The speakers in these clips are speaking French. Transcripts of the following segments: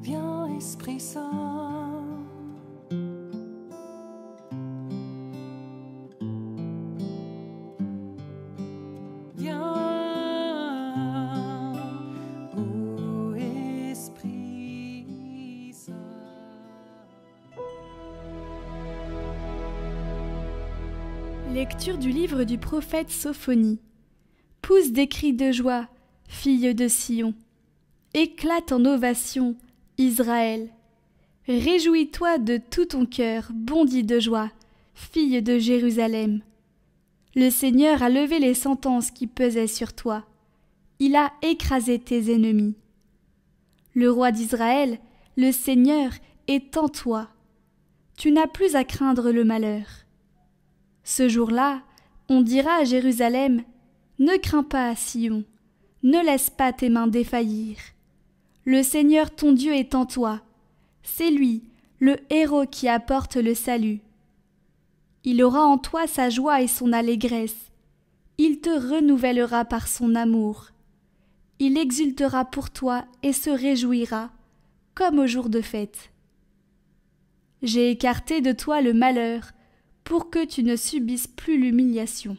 Viens, Esprit Saint. Viens, ô Esprit Saint. Lecture du livre du prophète Sophonie. Pousse des cris de joie, fille de Sion. Éclate en ovations, Israël. Réjouis-toi de tout ton cœur, bondis de joie, fille de Jérusalem. Le Seigneur a levé les sentences qui pesaient sur toi. Il a écrasé tes ennemis. Le roi d'Israël, le Seigneur, est en toi. Tu n'as plus à craindre le malheur. Ce jour-là, on dira à Jérusalem, « Ne crains pas, Sion, ne laisse pas tes mains défaillir. Le Seigneur ton Dieu est en toi. C'est lui, le héros qui apporte le salut. Il aura en toi sa joie et son allégresse. Il te renouvellera par son amour. Il exultera pour toi et se réjouira, comme au jour de fête. J'ai écarté de toi le malheur, pour que tu ne subisses plus l'humiliation. »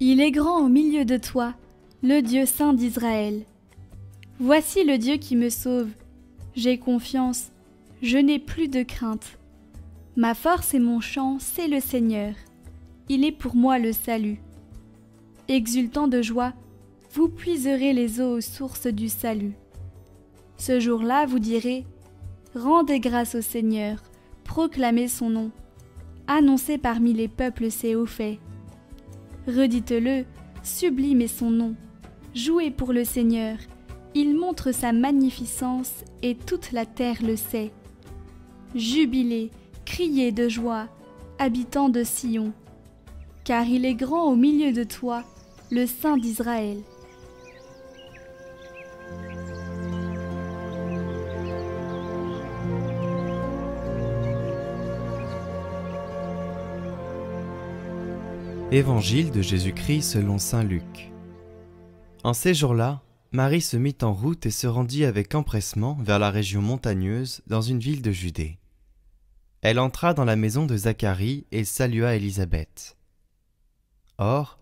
Il est grand au milieu de toi, le Dieu saint d'Israël. Voici le Dieu qui me sauve. J'ai confiance, je n'ai plus de crainte. Ma force et mon chant, c'est le Seigneur. Il est pour moi le salut. Exultant de joie, vous puiserez les eaux aux sources du salut. Ce jour-là, vous direz, « Rendez grâce au Seigneur, proclamez son nom, annoncez parmi les peuples ses hauts faits. Redites-le, sublime est son nom, jouez pour le Seigneur, il montre sa magnificence et toute la terre le sait. Jubilez, criez de joie, habitants de Sion, car il est grand au milieu de toi, le Saint d'Israël. » Évangile de Jésus-Christ selon saint Luc. En ces jours-là, Marie se mit en route et se rendit avec empressement vers la région montagneuse dans une ville de Judée. Elle entra dans la maison de Zacharie et salua Élisabeth. Or,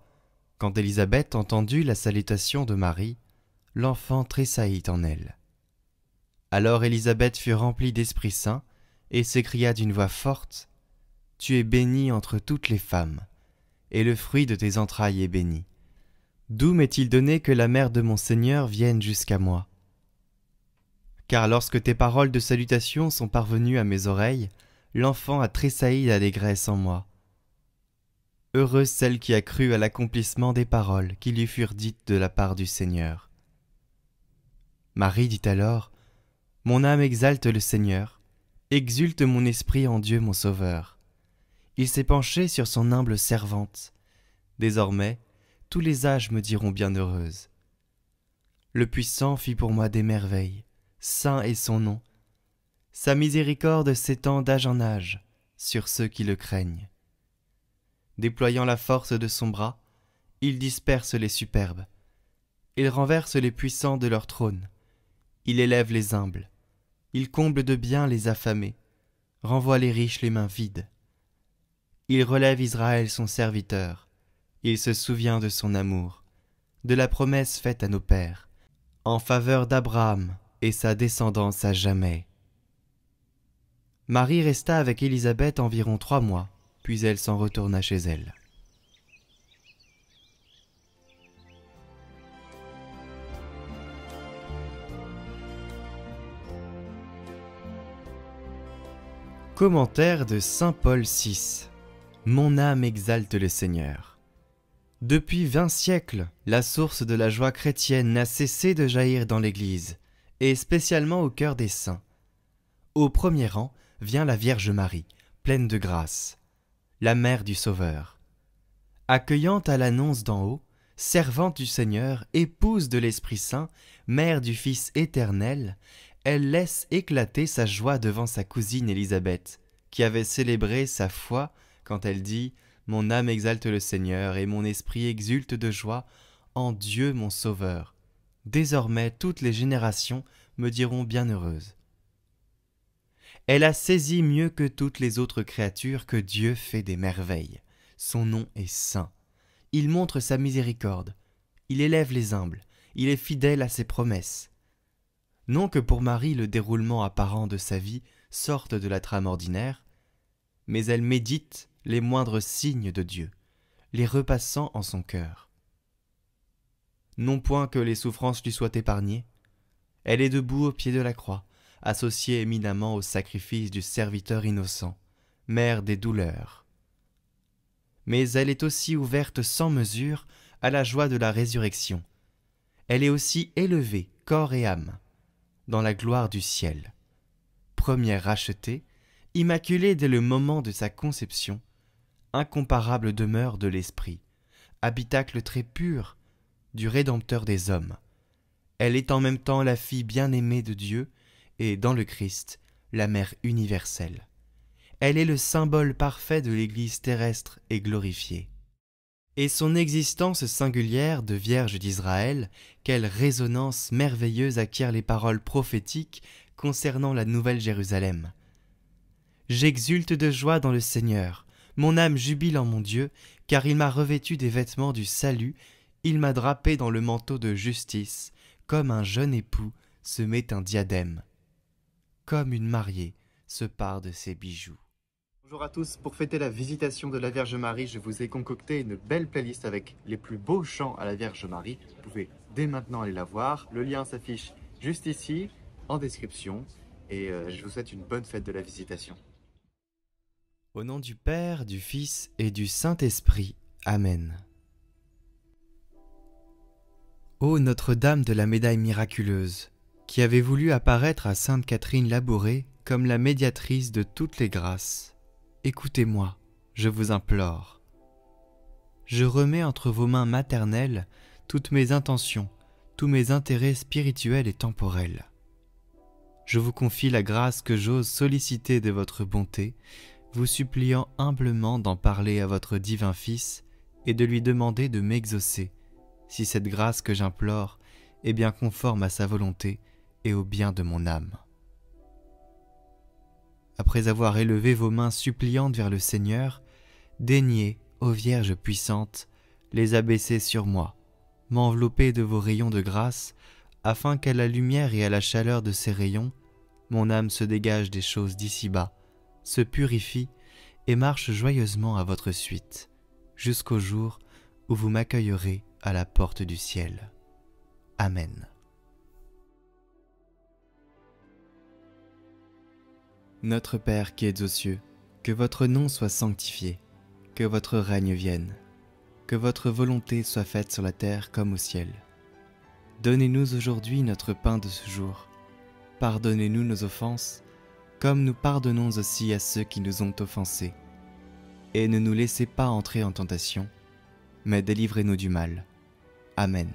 quand Élisabeth entendit la salutation de Marie, l'enfant tressaillit en elle. Alors Élisabeth fut remplie d'Esprit Saint et s'écria d'une voix forte, « Tu es bénie entre toutes les femmes, et le fruit de tes entrailles est béni. D'où m'est-il donné que la mère de mon Seigneur vienne jusqu'à moi? Car lorsque tes paroles de salutation sont parvenues à mes oreilles, l'enfant a tressailli d'allégresse en moi. Heureuse celle qui a cru à l'accomplissement des paroles qui lui furent dites de la part du Seigneur. » Marie dit alors, « Mon âme exalte le Seigneur, exulte mon esprit en Dieu mon Sauveur. Il s'est penché sur son humble servante. Désormais, tous les âges me diront bienheureuse. Le Puissant fit pour moi des merveilles, saint est son nom. Sa miséricorde s'étend d'âge en âge sur ceux qui le craignent. Déployant la force de son bras, il disperse les superbes. Il renverse les puissants de leur trône. Il élève les humbles. Il comble de bien les affamés, renvoie les riches les mains vides. Il relève Israël son serviteur. Il se souvient de son amour, de la promesse faite à nos pères, en faveur d'Abraham et sa descendance à jamais. » Marie resta avec Élisabeth environ 3 mois, puis elle s'en retourna chez elle. Commentaire de saint Paul VI. Mon âme exalte le Seigneur. Depuis 20 siècles, la source de la joie chrétienne n'a cessé de jaillir dans l'Église, et spécialement au cœur des saints. Au premier rang vient la Vierge Marie, pleine de grâce, la mère du Sauveur. Accueillante à l'annonce d'en haut, servante du Seigneur, épouse de l'Esprit Saint, mère du Fils éternel, elle laisse éclater sa joie devant sa cousine Élisabeth, qui avait célébré sa foi quand elle dit « Mon âme exalte le Seigneur et mon esprit exulte de joie en Dieu mon Sauveur. Désormais toutes les générations me diront bienheureuse. » Elle a saisi mieux que toutes les autres créatures que Dieu fait des merveilles. Son nom est saint. Il montre sa miséricorde. Il élève les humbles. Il est fidèle à ses promesses. Non que pour Marie le déroulement apparent de sa vie sorte de la trame ordinaire, mais elle médite les moindres signes de Dieu, les repassant en son cœur. Non point que les souffrances lui soient épargnées, elle est debout au pied de la croix, associée éminemment au sacrifice du serviteur innocent, mère des douleurs. Mais elle est aussi ouverte sans mesure à la joie de la résurrection. Elle est aussi élevée, corps et âme, dans la gloire du ciel. Première rachetée, immaculée dès le moment de sa conception, incomparable demeure de l'esprit, habitacle très pur du Rédempteur des hommes. Elle est en même temps la fille bien-aimée de Dieu et, dans le Christ, la mère universelle. Elle est le symbole parfait de l'Église terrestre et glorifiée. Et son existence singulière de Vierge d'Israël, quelle résonance merveilleuse acquièrent les paroles prophétiques concernant la Nouvelle Jérusalem. J'exulte de joie dans le Seigneur, mon âme jubile en mon Dieu, car il m'a revêtu des vêtements du salut, il m'a drapé dans le manteau de justice, comme un jeune époux se met un diadème, comme une mariée se pare de ses bijoux. Bonjour à tous, pour fêter la visitation de la Vierge Marie, je vous ai concocté une belle playlist avec les plus beaux chants à la Vierge Marie. Vous pouvez dès maintenant aller la voir. Le lien s'affiche juste ici, en description. Et je vous souhaite une bonne fête de la visitation. Au nom du Père, du Fils et du Saint-Esprit. Amen. Ô Notre-Dame de la Médaille miraculeuse, qui avez voulu apparaître à Sainte Catherine Labouré comme la médiatrice de toutes les grâces, écoutez-moi, je vous implore. Je remets entre vos mains maternelles toutes mes intentions, tous mes intérêts spirituels et temporels. Je vous confie la grâce que j'ose solliciter de votre bonté, vous suppliant humblement d'en parler à votre divin Fils et de lui demander de m'exaucer, si cette grâce que j'implore est bien conforme à sa volonté et au bien de mon âme. Après avoir élevé vos mains suppliantes vers le Seigneur, daignez, ô Vierge puissante, les abaisser sur moi, m'envelopper de vos rayons de grâce, afin qu'à la lumière et à la chaleur de ces rayons, mon âme se dégage des choses d'ici-bas, se purifie et marche joyeusement à votre suite, jusqu'au jour où vous m'accueillerez à la porte du ciel. Amen. Notre Père qui êtes aux cieux, que votre nom soit sanctifié, que votre règne vienne, que votre volonté soit faite sur la terre comme au ciel. Donnez-nous aujourd'hui notre pain de ce jour. Pardonnez-nous nos offenses, comme nous pardonnons aussi à ceux qui nous ont offensés. Et ne nous laissez pas entrer en tentation, mais délivrez-nous du mal. Amen.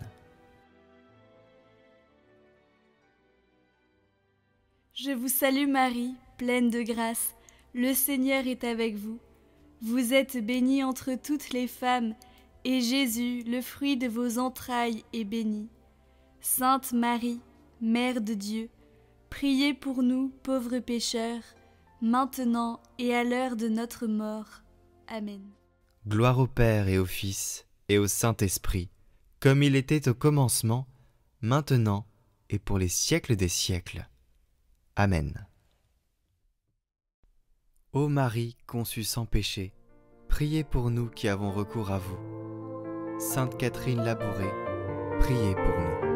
Je vous salue Marie, pleine de grâce, le Seigneur est avec vous. Vous êtes bénie entre toutes les femmes, et Jésus, le fruit de vos entrailles, est béni. Sainte Marie, Mère de Dieu, priez pour nous, pauvres pécheurs, maintenant et à l'heure de notre mort. Amen. Gloire au Père et au Fils et au Saint-Esprit, comme il était au commencement, maintenant et pour les siècles des siècles. Amen. Ô Marie conçue sans péché, priez pour nous qui avons recours à vous. Sainte Catherine Labouré, priez pour nous.